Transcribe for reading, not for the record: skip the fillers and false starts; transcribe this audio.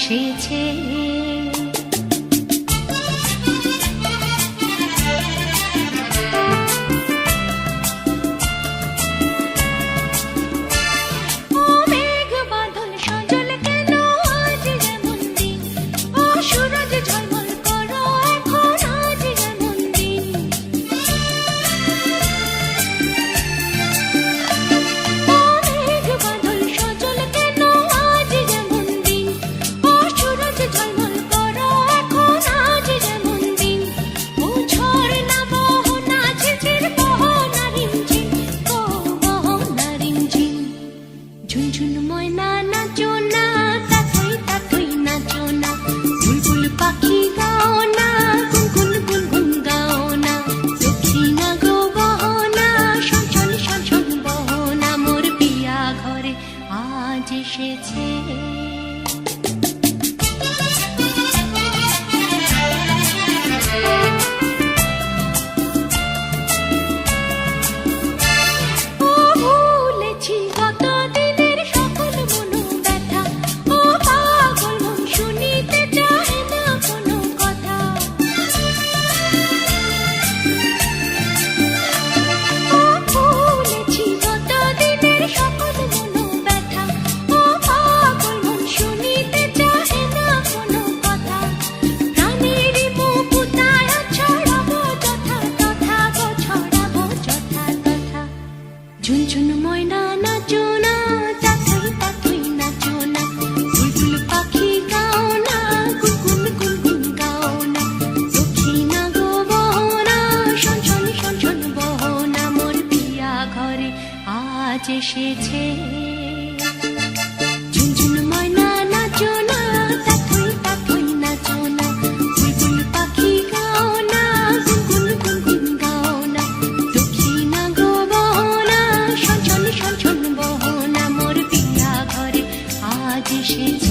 এসেছে। ঝুনঝুন ময়না নাচো না, তাথই তাথই নাচো না, বুলবুল পাখি গাও না, গুনগুন গুনগুন গাও না, দক্ষিণা গো বহো না, শনশন শনশন বহো না, মোর পিয়া ঘরে আজ এসেছে। ঝুনঝুন ময়না নাচো না, তাথই তাথই নাচো না, বুলবুল পাখি গাও না, গুনগুন গুনগুন গাও না, দক্ষিণা গো বহো না, শনশন শনশন বহো না, মোর পিয়া ঘরে আজ এসেছে। ঝুনঝুন ময়না নাচো না, তাথই তাথই নাচো না, বুলবুল পাখি গাও না, গুনগুন গুনগুন গাও না, দক্ষিণা গো বহো না, শনশন শনশন বহো না, মোর পিয়া ঘরে আজ এসেছে।